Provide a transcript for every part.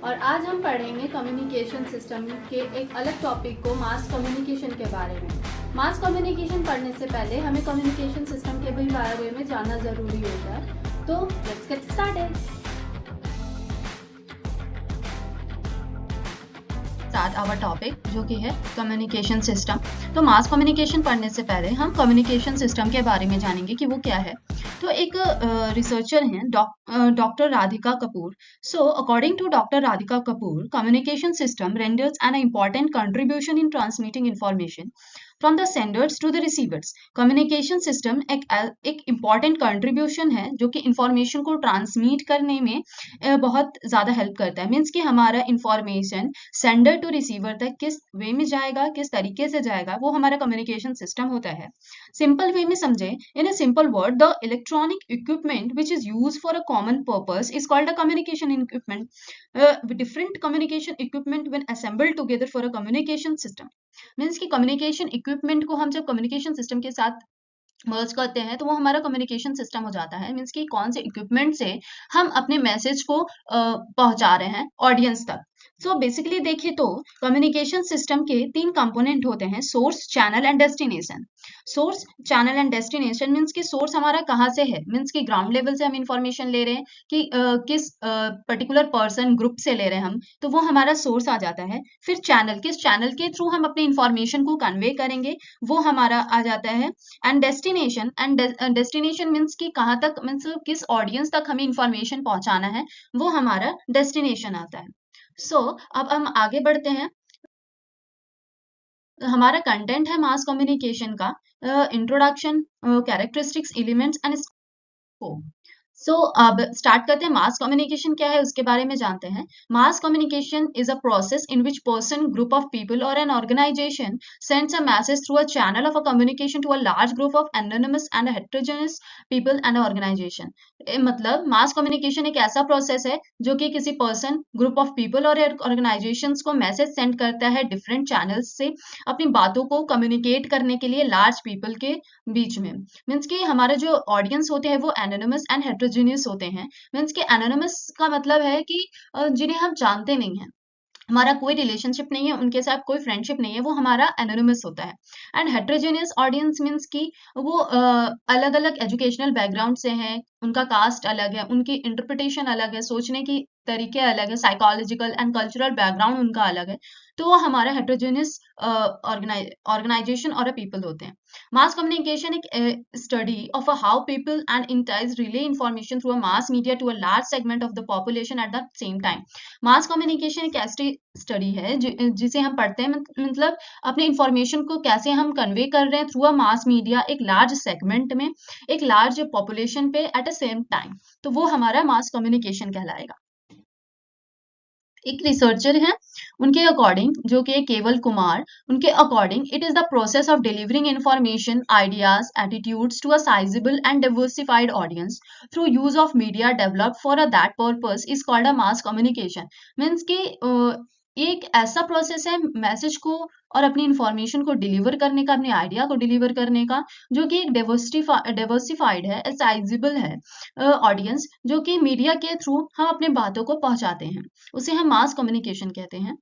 और आज हम पढ़ेंगे कम्युनिकेशन सिस्टम के एक अलग टॉपिक को, मास कम्युनिकेशन के बारे में। मास कम्युनिकेशन पढ़ने से पहले हमें कम्युनिकेशन सिस्टम के भी बारे में जानना ज़रूरी होता है। तो let's get started. Start our topic जो कि है कम्युनिकेशन सिस्टम। तो मास कम्युनिकेशन पढ़ने से पहले हम कम्युनिकेशन सिस्टम के बारे में जानेंगे कि वो क्या है। तो एक रिसर्चर हैं doctor Radhika Kapoor. So according to doctor Radhika Kapoor, communication system renders an important contribution in transmitting information from the senders to the receivers. Communication system एक इम्पॉर्टेंट कंट्रीब्यूशन है जो कि इंफॉर्मेशन को ट्रांसमिट करने में बहुत ज़्यादा हेल्प करता है। मीन्स कि हमारा इंफॉर्मेशन सेंडर टू रिसीवर तक किस वे में जाएगा, किस तरीके से जाएगा, वो हमारा कम्युनिकेशन सिस्टम होता है। सिंपल वे में समझे, in a simple word, the electronic equipment which is use for a common purpose is called a communication equipment. Different communication equipment when assembled together for a communication system. Means कि communication equipment को हम जब communication system के साथ मर्ज करते हैं तो वो हमारा कम्युनिकेशन सिस्टम हो जाता है। मीन्स कि कौन से इक्विपमेंट से हम अपने मैसेज को पहुंचा रहे हैं ऑडियंस तक। सो बेसिकली देखिए तो कम्युनिकेशन सिस्टम के 3 कंपोनेंट होते हैं: source, channel and destination. Source, channel and destination means कि सोर्स हमारा कहाँ से है, मीन्स कि ग्राउंड लेवल से हम इंफॉर्मेशन ले रहे हैं कि किस पर्टिकुलर पर्सन ग्रुप से ले रहे हैं हम, तो वो हमारा सोर्स आ जाता है। फिर चैनल, किस चैनल के थ्रू हम अपनी इंफॉर्मेशन को कन्वे करेंगे, वो हमारा आ जाता है। एंड डेस्टिनेशन मीन्स कि कहाँ तक, मीन्स किस ऑडियंस तक हमें इंफॉर्मेशन पहुंचाना है, वो हमारा डेस्टिनेशन आता है। सो अब हम आगे बढ़ते हैं। हमारा कंटेंट है मास कम्युनिकेशन का introduction, characteristics, elements and scope. So अब स्टार्ट करते हैं। मास कम्युनिकेशन क्या है उसके बारे में जानते हैं। Mass communication is a process in which person, group of people और an organization sends a message through a channel of a communication to a large group of anonymous and heterogeneous people and organization. मतलब mass communication एक ऐसा process है जो कि किसी person, group of people और organisation को मैसेज सेंड करता है डिफरेंट चैनल्स से अपनी बातों को कम्युनिकेट करने के लिए लार्ज पीपल के बीच में। मीन्स कि हमारे जो ऑडियंस होते हैं वो एनोनिमस एंड हेटेरोजेनियस होते हैं। मीन्स कि एनोनिमस का मतलब है कि जिन्हें हम जानते नहीं हैं, हमारा कोई रिलेशनशिप नहीं है, उनके साथ कोई फ्रेंडशिप नहीं है, वो हमारा एनोनिमस होता है। एंड हेटेरोजेनियस ऑडियंस मीन्स कि वो अलग अलग एजुकेशनल बैकग्राउंड से हैं, उनका कास्ट अलग है, उनकी इंटरप्रिटेशन अलग है, सोचने की तरीके अलग है, साइकोलॉजिकल एंड कल्चरल बैकग्राउंड उनका अलग है, तो वो हमारा हेटेरोजेनियस ऑर्गेनाइजेशन और पीपल होते हैं। मास कम्युनिकेशन एक study of how people and entities relay information through a mass media to a large segment of the population at the same time. Mass communication एक ऐसी स्टडी है जिसे हम पढ़ते हैं, मतलब अपने इंफॉर्मेशन को कैसे हम कन्वे कर रहे हैं थ्रू अ मास मीडिया, एक लार्ज सेगमेंट में, एक लार्ज पॉपुलेशन पे एट अ सेम टाइम, तो वो हमारा मास कम्युनिकेशन कहलाएगा। एक रिसर्चर हैं, उनके अकॉर्डिंग, जो कि केवल कुमार, उनके according it is the process of delivering information, ideas, attitudes to a sizable and diversified audience through use of media developed for that purpose is called a mass communication. Means कि ये एक ऐसा process है message को और अपनी information को deliver करने का, अपने आइडिया को डिलीवर करने का, जो कि एक डाइवर्सिफाइड है, साइजेबल है ऑडियंस, जो कि मीडिया के थ्रू हम अपने बातों को पहुंचाते हैं, उसे हम मास कम्युनिकेशन कहते हैं।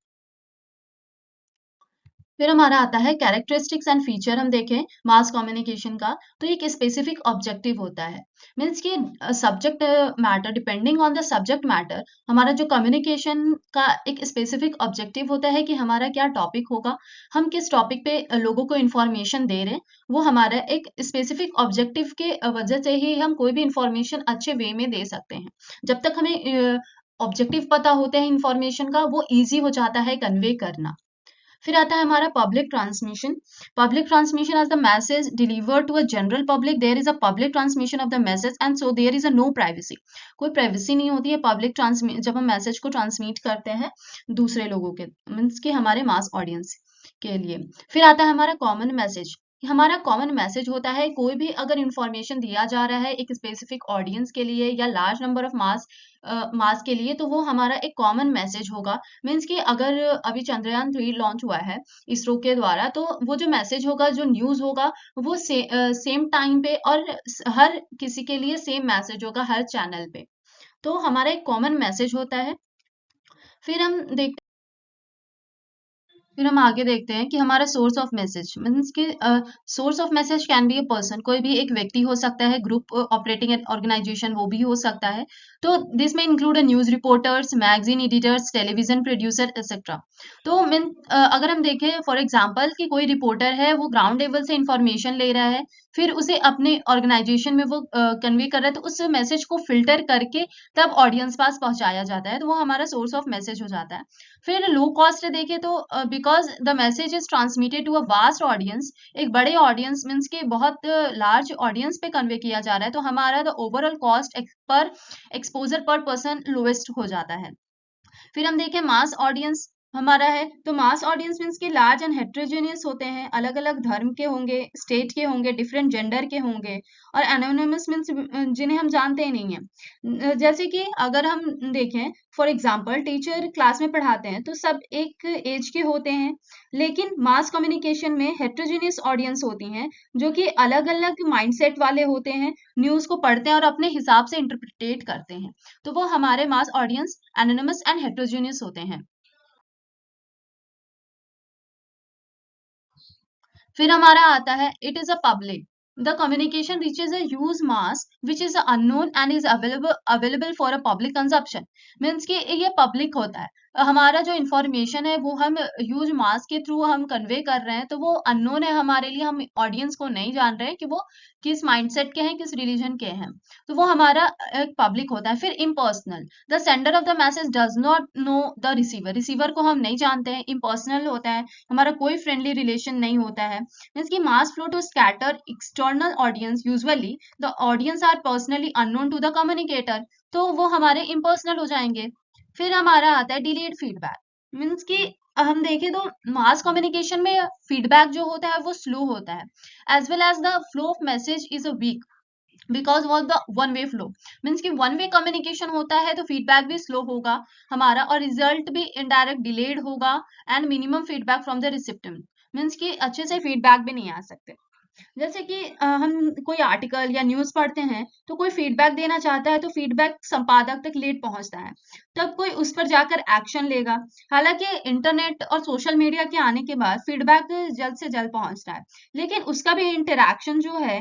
फिर हमारा आता है कैरेक्टरिस्टिक्स एंड फीचर। हम देखें मास कम्युनिकेशन का, तो एक स्पेसिफिक ऑब्जेक्टिव होता है। मीन्स कि subject matter, depending on the subject matter, हमारा जो कम्युनिकेशन का एक स्पेसिफिक ऑब्जेक्टिव होता है कि हमारा क्या टॉपिक होगा, हम किस टॉपिक पे लोगों को इन्फॉर्मेशन दे रहे हैं, वो हमारा एक स्पेसिफिक ऑब्जेक्टिव के वजह से ही हम कोई भी इंफॉर्मेशन अच्छे वे में दे सकते हैं। जब तक हमें ऑब्जेक्टिव पता होते हैं इंफॉर्मेशन का, वो ईजी हो जाता है कन्वे करना। फिर आता है हमारा public transmission. Public transmission as the message delivered to a general public, there is a public transmission of the message and so there is a no privacy. कोई प्राइवेसी नहीं होती है पब्लिक ट्रांसमिट, जब हम मैसेज को transmit करते हैं दूसरे लोगों के, मीन्स कि हमारे मास ऑडियंस के लिए। फिर आता है हमारा कॉमन मैसेज। हमारा कॉमन मैसेज होता है, कोई भी अगर इंफॉर्मेशन दिया जा रहा है एक स्पेसिफिक ऑडियंस के लिए या लार्ज नंबर ऑफ मास के लिए, तो वो हमारा एक कॉमन मैसेज होगा। मीन्स कि अगर अभी चंद्रयान 3 लॉन्च हुआ है इसरो के द्वारा, तो वो जो मैसेज होगा, जो न्यूज होगा, वो सेम टाइम पे और हर किसी के लिए सेम मैसेज होगा हर चैनल पे, तो हमारा एक कॉमन मैसेज होता है। फिर हम आगे देखते हैं कि हमारा सोर्स ऑफ मैसेज मीन्स कि source of message can be a person, कोई भी एक व्यक्ति हो सकता है, ग्रुप ऑपरेटिंग एन ऑर्गेनाइजेशन वो भी हो सकता है। तो दिस में include news reporters, magazine editors, television producer etcetera. तो अगर हम देखें फॉर एग्जांपल कि कोई रिपोर्टर है, वो ग्राउंड लेवल से इंफॉर्मेशन ले रहा है, फिर उसे अपने ऑर्गेनाइजेशन में वो कन्वे कर रहा है, तो उस मैसेज को फिल्टर करके तब ऑडियंस पास पहुंचाया जाता है, तो वो हमारा सोर्स ऑफ मैसेज हो जाता है। फिर लो कॉस्ट देखें तो because the message is transmitted to a vast audience, एक बड़े ऑडियंस मीन्स के बहुत लार्ज ऑडियंस पे कन्वे किया जा रहा है, तो हमारा the overall cost per exposure पर पर्सन लोएस्ट हो जाता है। फिर हम देखें मास ऑडियंस हमारा है, तो मास ऑडियंस मीन्स के लार्ज एंड हेट्रोजेनियस होते हैं, अलग अलग धर्म के होंगे, स्टेट के होंगे, डिफरेंट जेंडर के होंगे, और एनोनिमस मीन्स जिन्हें हम जानते ही नहीं है। जैसे कि अगर हम देखें फॉर एग्जांपल टीचर क्लास में पढ़ाते हैं तो सब एक एज के होते हैं, लेकिन मास कम्युनिकेशन में हेट्रोजेनियस ऑडियंस होती हैं जो कि अलग अलग माइंडसेट वाले होते हैं, न्यूज को पढ़ते हैं और अपने हिसाब से इंटरप्रिटेट करते हैं, तो वो हमारे mass audience anonymous and heterogeneous होते हैं। फिर हमारा आता है it is a public, the communication reaches a huge mass which is unknown and is available for a public consumption. Means कि ये पब्लिक होता है, हमारा जो इंफॉर्मेशन है वो हम ह्यूज मास के थ्रू हम कन्वे कर रहे हैं, तो वो अननोन है हमारे लिए, हम ऑडियंस को नहीं जान रहे हैं कि वो किस माइंडसेट के हैं, किस रिलीजन के हैं, तो वो हमारा एक पब्लिक होता है। फिर impersonal, the sender of the message does not know the receiver, receiver को हम नहीं जानते हैं, इम्पर्सनल होता है, हमारा कोई फ्रेंडली रिलेशन नहीं होता है। मीन्स की mass flow to scatter external audience, usually the audience are personally unknown to the communicator, तो वो हमारे इम्पर्सनल हो जाएंगे। फिर हमारा आता है डिलेड फीडबैक, मीन्स कि हम देखें तो मास कम्युनिकेशन में फीडबैक जो होता है वो स्लो होता है, as well as the flow of message is a weak because was the one way flow. Means कि वन वे कम्युनिकेशन होता है तो फीडबैक भी स्लो होगा हमारा, और रिजल्ट भी इनडायरेक्ट डिलेड होगा, and minimum feedback from the recipient, means कि अच्छे से फीडबैक भी नहीं आ सकते। जैसे कि हम कोई आर्टिकल या न्यूज़ पढ़ते हैं तो कोई फीडबैक देना चाहता है तो फीडबैक संपादक तक लेट पहुंचता है, तब कोई उस पर जाकर एक्शन लेगा। हालांकि इंटरनेट और सोशल मीडिया के आने के बाद फीडबैक जल्द से जल्द पहुंचता है, लेकिन उसका भी इंटरैक्शन जो है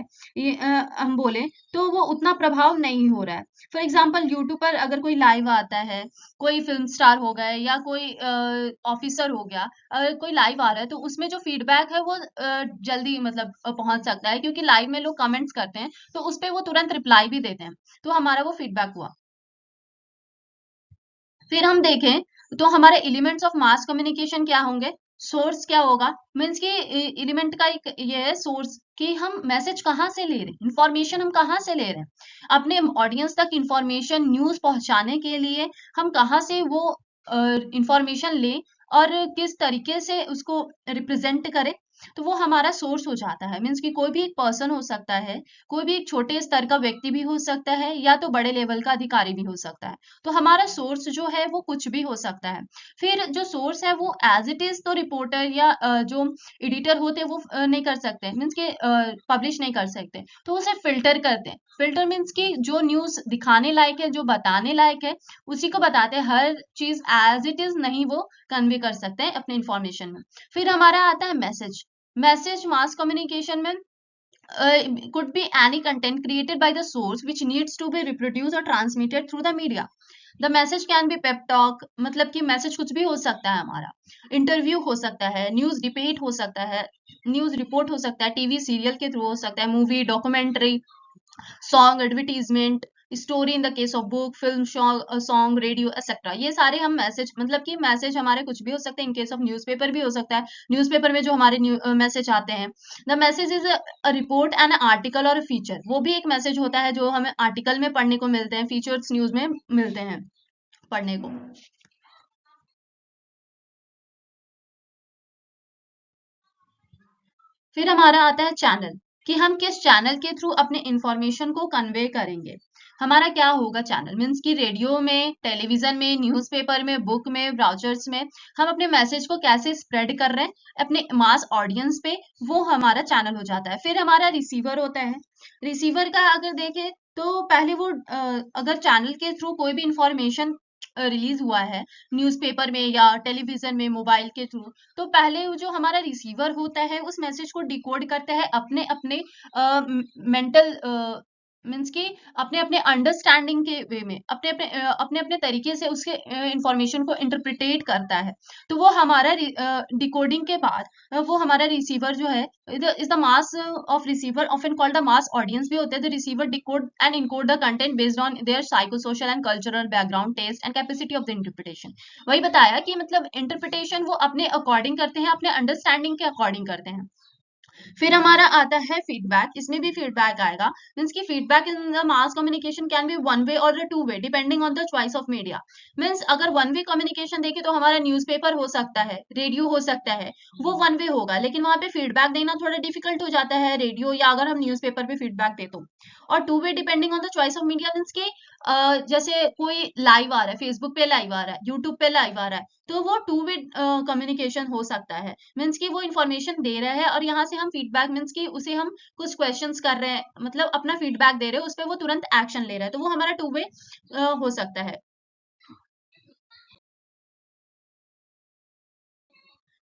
हम बोले तो वो उतना प्रभाव नहीं हो रहा है। फॉर एग्जाम्पल यूट्यूब पर अगर कोई लाइव आता है, कोई फिल्म स्टार हो गए या कोई ऑफिसर हो गया, अगर कोई लाइव आ रहा है तो उसमें जो फीडबैक है वो जल्दी मतलब पहुंच सकता है, क्योंकि लाइव में लोग कमेंट्स करते हैं तो उस पे वो तुरंत रिप्लाई भी देते हैं, तो हमारा वो फीडबैक हुआ। फिर हम देखें तो हमारे एलिमेंट्स ऑफ मास कम्युनिकेशन क्या होंगे, सोर्स क्या होगा, मीन्स कि एलिमेंट का एक ये है सोर्स कि हम मैसेज कहाँ से ले रहे हैं, इंफॉर्मेशन हम कहाँ से ले रहे हैं, अपने ऑडियंस तक इंफॉर्मेशन न्यूज पहुंचाने के लिए हम कहाँ से वो इंफॉर्मेशन लें और किस तरीके से उसको रिप्रेजेंट करें, तो वो हमारा सोर्स हो जाता है। मीन्स कि कोई भी एक पर्सन हो सकता है, कोई भी एक छोटे स्तर का व्यक्ति भी हो सकता है, या तो बड़े लेवल का अधिकारी भी हो सकता है, तो हमारा सोर्स जो है वो कुछ भी हो सकता है। फिर जो सोर्स है वो एज इट इज तो रिपोर्टर या जो एडिटर होते हैं वो नहीं कर सकते, मीन्स के पब्लिश नहीं कर सकते, तो उसे फिल्टर करते हैं। फिल्टर मीन्स कि जो न्यूज दिखाने लायक है, जो बताने लायक है, उसी को बताते हैं, हर चीज एज इट इज नहीं वो कन्वे कर सकते हैं अपने इंफॉर्मेशन में। फिर हमारा आता है मैसेज, मैसेज मास कम्युनिकेशन में could be any content created by the source which needs to be reproduced or transmitted through the media. The message can be pep talk, मतलब कि मैसेज कुछ भी हो सकता है हमारा, इंटरव्यू हो सकता है, न्यूज डिबेट हो सकता है, न्यूज रिपोर्ट हो सकता है, टीवी सीरियल के थ्रू हो सकता है, movie, documentary, song, advertisement, story in the case of book, film, song, radio etcetera, ये सारे हम मैसेज मतलब कि मैसेज हमारे कुछ भी हो सकते हैं। इन केस ऑफ न्यूज़पेपर भी हो सकता है, न्यूज़पेपर में जो हमारे मैसेज आते हैं, the message is a report and article और फीचर, वो भी एक मैसेज होता है जो हमें आर्टिकल में पढ़ने को मिलते हैं, फीचर्स न्यूज में मिलते हैं पढ़ने को। फिर हमारा आता है चैनल, कि हम किस चैनल के थ्रू अपने इंफॉर्मेशन को कन्वे करेंगे। हमारा क्या होगा चैनल, मीन्स कि रेडियो में, टेलीविजन में, न्यूज़पेपर में, बुक में, ब्राउचर्स में हम अपने मैसेज को कैसे स्प्रेड कर रहे हैं अपने मास ऑडियंस पे, वो हमारा चैनल हो जाता है। फिर हमारा रिसीवर होता है, रिसीवर का अगर देखें तो पहले वो अगर चैनल के थ्रू कोई भी इंफॉर्मेशन रिलीज हुआ है न्यूज़पेपर में या टेलीविजन में मोबाइल के थ्रू, तो पहले वो जो हमारा रिसीवर होता है उस मैसेज को डिकोड करता है अपने अपने मेंटल मीन्स कि अपने अपने अंडरस्टैंडिंग के वे में अपने अपने तरीके से उसके इंफॉर्मेशन को इंटरप्रिटेट करता है। तो वो हमारा डिकोडिंग के बाद वो हमारा रिसीवर जो है is the mass of receiver often called the mass audience भी होते हैं। The receiver decode and encode the content based on their psychosocial and cultural background taste and capacity of the interpretation. वही बताया कि मतलब interpretation वो अपने according करते हैं, अपने अंडरस्टैंडिंग के अकॉर्डिंग करते हैं। फिर हमारा आता है फीडबैक। इसमें भी फीडबैक आएगा मीन्स की feedback in the mass communication can be one way और two way depending on the choice of media. Means अगर वन वे कम्युनिकेशन देखें तो हमारा न्यूज़पेपर हो सकता है, रेडियो हो सकता है, वो वन वे होगा, लेकिन वहां पे फीडबैक देना थोड़ा डिफिकल्ट हो जाता है रेडियो या अगर हम न्यूज़पेपर पे फीडबैक दे तो। और two way depending on the choice of media means की जैसे कोई लाइव आ रहा है, फेसबुक पे लाइव आ रहा है, यूट्यूब पे लाइव आ रहा है, तो वो टू वे कम्युनिकेशन हो सकता है। मीन्स कि वो इन्फॉर्मेशन दे रहा है और यहाँ से हम फीडबैक मीन्स कि उसे हम कुछ क्वेश्चंस कर रहे हैं, मतलब अपना फीडबैक दे रहे हैं, उस पर वो तुरंत एक्शन ले रहा है, तो वो हमारा टू वे हो सकता है।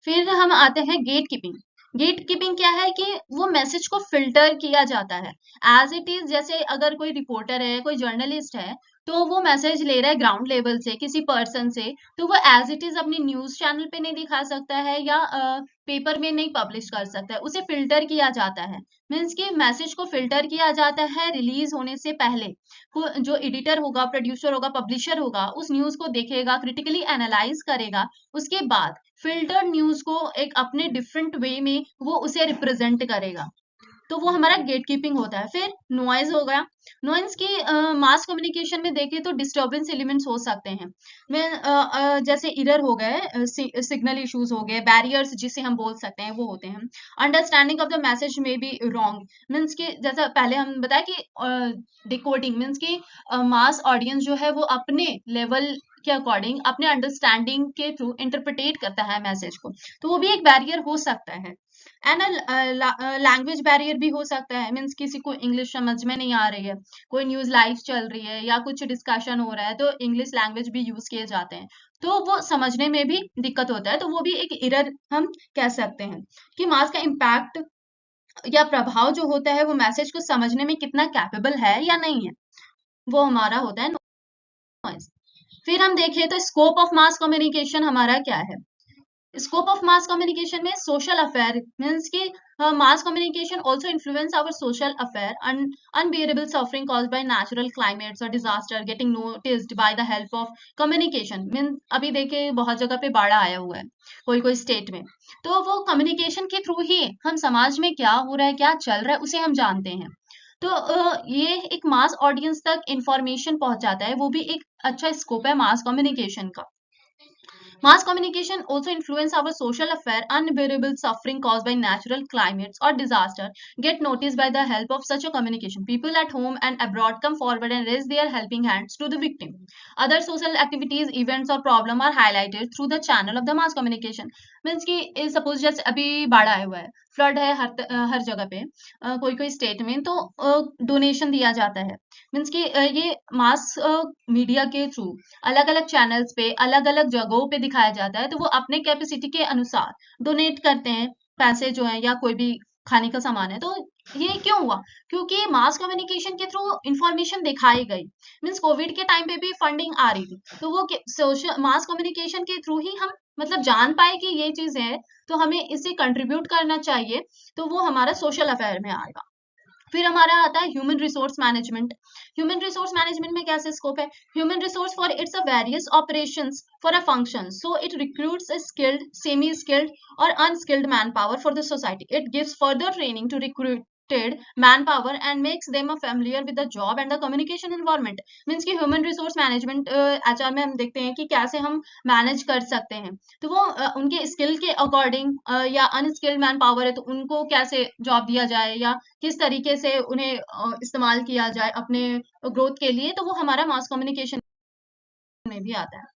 फिर हम आते हैं गेट कीपिंग। गेट कीपिंग क्या है कि वो मैसेज को फिल्टर किया जाता है एज इट इज। जैसे अगर कोई रिपोर्टर है, कोई जर्नलिस्ट है, तो वो मैसेज ले रहा है ग्राउंड लेवल से किसी पर्सन से, तो वो एज इट इज अपनी न्यूज चैनल पे नहीं दिखा सकता है या पेपर में नहीं पब्लिश कर सकता है, उसे फिल्टर किया जाता है। मीन्स कि मैसेज को फिल्टर किया जाता है रिलीज होने से पहले। जो एडिटर होगा, प्रोड्यूसर होगा, पब्लिशर होगा, उस न्यूज को देखेगा, क्रिटिकली एनालाइज करेगा, उसके बाद फिल्टर्ड न्यूज को एक अपने डिफरेंट वे में वो उसे रिप्रेजेंट करेगा, तो वो हमारा गेट कीपिंग होता है। फिर नॉइज हो गया। नॉइज की मास कम्युनिकेशन में देखें तो डिस्टर्बेंस एलिमेंट्स हो सकते हैं। मैं जैसे इरर हो गए, सिग्नल इश्यूज हो गए, बैरियर्स जिसे हम बोल सकते हैं वो होते हैं। अंडरस्टैंडिंग ऑफ द मैसेज में बी रॉन्ग मीन्स कि जैसा पहले हम बताया कि डिकोडिंग मीन्स कि मास ऑडियंस जो है वो अपने लेवल के अकॉर्डिंग अपने अंडरस्टैंडिंग के थ्रू इंटरप्रिटेट करता है मैसेज को, तो वो भी एक बैरियर हो सकता है। एंड लैंग्वेज बैरियर भी हो सकता है मीन्स किसी को इंग्लिश समझ में नहीं आ रही है, कोई न्यूज लाइव चल रही है या कुछ डिस्कशन हो रहा है, तो इंग्लिश लैंग्वेज भी यूज किए जाते हैं, तो वो समझने में भी दिक्कत होता है, तो वो भी एक एरर हम कह सकते हैं। कि मास का इम्पैक्ट या प्रभाव जो होता है वो मैसेज को समझने में कितना कैपेबल है या नहीं है, वो हमारा होता है नॉइज। फिर हम देखें तो स्कोप ऑफ मास कम्युनिकेशन हमारा क्या है। स्कोप ऑफ मास कम्युनिकेशन में सोशल अफेयर मीन्स की mass communication also influence our social affair, unbearable suffering caused by natural climates और disaster getting noticed by the help of communication. Mean अभी देखिए बहुत जगह पे बाढ़ आया हुआ है कोई कोई स्टेट में, तो वो कम्युनिकेशन के थ्रू ही हम समाज में क्या हो रहा है, क्या चल रहा है, उसे हम जानते हैं। तो ये एक मास ऑडियंस तक इंफॉर्मेशन पहुंचाता है, वो भी एक अच्छा स्कोप है मास कम्युनिकेशन का। Mass communication also influence our social affair. Unbearable suffering caused by natural climates or disaster get noticed by the help of such a communication. People at home and abroad come forward and raise their helping hands to the victim. Other social activities, events or problem are highlighted through the channel of the mass communication. Means कि suppose जैसे अभी बाढ़ आया हुआ है, flood है हर जगह पे, कोई कोई स्टेट में, तो डोनेशन दिया जाता है। मीन्स कि ये मास मीडिया के थ्रू अलग अलग चैनल्स पे अलग अलग जगहों पे दिखाया जाता है, तो वो अपने कैपेसिटी के अनुसार डोनेट करते हैं पैसे जो है या कोई भी खाने का सामान है। तो ये क्यों हुआ, क्योंकि मास कम्युनिकेशन के थ्रू इंफॉर्मेशन दिखाई गई। मीन्स कोविड के टाइम पे भी फंडिंग आ रही थी, तो वो सोशल मास कम्युनिकेशन के थ्रू ही हम मतलब जान पाए कि ये चीज है, तो हमें इसे कंट्रीब्यूट करना चाहिए, तो वो हमारा सोशल अफेयर में आएगा। फिर हमारा आता है human resource management. Human resource management में कैसे स्कोप है। Human resource for its a various operations for a function, so it recruits a skilled, semi skilled और unskilled man power for the society. It gives further training to recruited manpower and makes them familiar with the job and the communication environment. Means की human resource management HR में हम देखते हैं कि कैसे हम manage कर सकते हैं, तो वो उनके स्किल के अकॉर्डिंग या अनस्किल्ड मैन पावर है तो उनको कैसे जॉब दिया जाए या किस तरीके से उन्हें इस्तेमाल किया जाए अपने ग्रोथ के लिए, तो वो हमारा मास कम्युनिकेशन में भी आता है।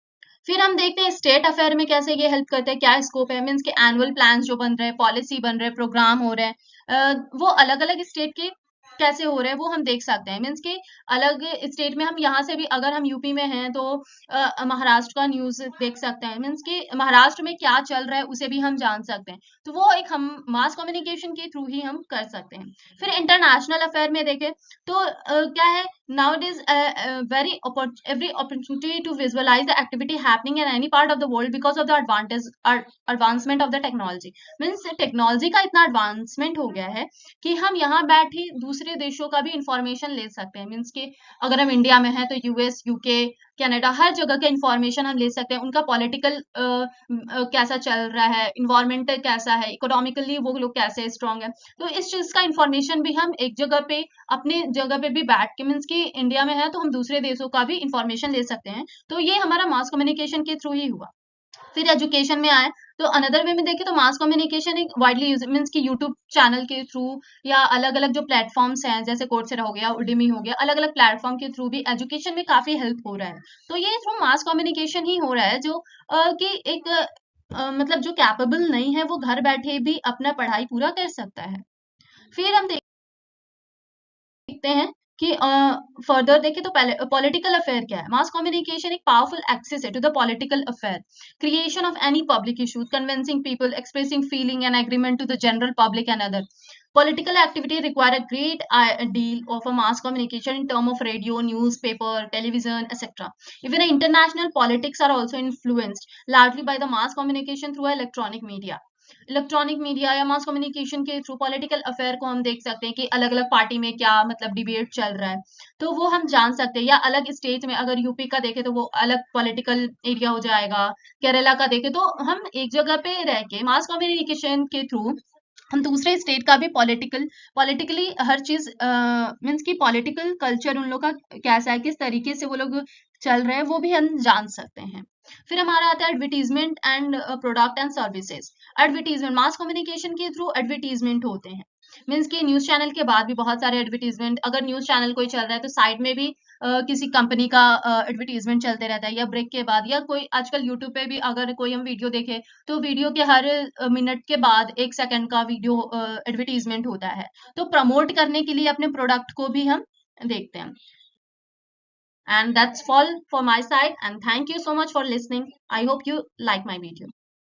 फिर हम देखते हैं स्टेट अफेयर में कैसे ये हेल्प करता है, क्या स्कोप है। मीन्स के एनुअल प्लान जो बन रहे हैं, पॉलिसी बन रहे हैं, प्रोग्राम हो रहे हैं, वो अलग अलग स्टेट के कैसे हो रहे हैं वो हम देख सकते हैं। मीन्स कि अलग स्टेट में हम यहाँ से भी अगर हम यूपी में हैं तो महाराष्ट्र का न्यूज देख सकते हैं। मीन्स कि महाराष्ट्र में क्या चल रहा है उसे भी हम जान सकते हैं। तो वो एक हम मास कम्युनिकेशन के थ्रू ही हम कर सकते हैं। फिर इंटरनेशनल अफेयर में देखें तो क्या है, nowadays very every opportunity to visualize the activity happening in any part of the world because of the advancement of the technology। Means technology का इतना एडवांसमेंट हो गया है कि हम यहाँ बैठे दूसरे देशों का भी इंफॉर्मेशन ले सकते हैं। मीन्स कि अगर हम इंडिया में हैं तो यूएस, यूके, कनाडा, हर जगह के इंफॉर्मेशन हम ले सकते हैं। उनका पॉलिटिकल कैसा चल रहा है, इन्वायरमेंट कैसा है, इकोनॉमिकली वो लोग कैसे स्ट्रांग है। तो इस चीज का इंफॉर्मेशन भी हम एक जगह पे अपने जगह पे भी बैठ के, मीन्स कि इंडिया में है तो हम दूसरे देशों का भी इंफॉर्मेशन ले सकते हैं। तो ये हमारा मास कम्युनिकेशन के थ्रू ही हुआ। फिर एजुकेशन में आए तो अनदर वे में देखें तो मास कम्युनिकेशन एक वाइडली यूज मीन्स कि यूट्यूब चैनल के थ्रू या अलग अलग जो प्लेटफॉर्म्स हैं जैसे कोर्सेरा हो गया, उडिमी हो गया, अलग अलग प्लेटफॉर्म के थ्रू भी एजुकेशन में काफी हेल्प हो रहा है। तो ये थ्रू मास कम्युनिकेशन ही हो रहा है जो कि एक मतलब जो कैपेबल नहीं है वो घर बैठे भी अपना पढ़ाई पूरा कर सकता है। फिर हम देखते हैं कि फर्दर देखें तो पहले पॉलिटिकल अफेयर क्या है। मास कम्युनिकेशन एक पावरफुल एक्सेस है to the political affair, creation of any public issues, convincing people, expressing feeling and agreement to the general public and other political activity require a great deal of a mass communication in term of radio, newspaper, television, etc. Even international politics are also influenced largely by the mass communication through electronic media। Electronic media या mass communication के through political affair को हम देख सकते हैं कि अलग अलग पार्टी में क्या मतलब डिबेट चल रहा है, तो वो हम जान सकते हैं। या अलग स्टेट में अगर यूपी का देखें तो वो अलग पॉलिटिकल एरिया हो जाएगा, केरला का देखें तो हम एक जगह पे रह के मास कम्युनिकेशन के थ्रू हम दूसरे स्टेट का भी पॉलिटिकली हर चीज मीन्स की पॉलिटिकल कल्चर उन लोग का कैसा है, किस तरीके से वो लोग चल रहे हैं, वो भी हम जान सकते हैं। फिर हमारा आता है advertisement and product and services. Advertisement mass communication के थ्रू एडवर्टीजमेंट होते हैं। मीन्स कि न्यूज चैनल के बाद भी बहुत सारे एडवर्टीजमेंट, अगर न्यूज चैनल कोई चल रहा है तो साइड में भी किसी कंपनी का एडवर्टीजमेंट चलते रहता है, या ब्रेक के बाद, या कोई आजकल यूट्यूब पे भी अगर कोई हम वीडियो देखें तो वीडियो के हर मिनट के बाद 1 सेकंड का वीडियो एडवर्टीजमेंट होता है। तो प्रमोट करने के लिए अपने प्रोडक्ट को भी हम देखते हैं। And that's all for my side, and thank you so much for listening. I hope you like my video.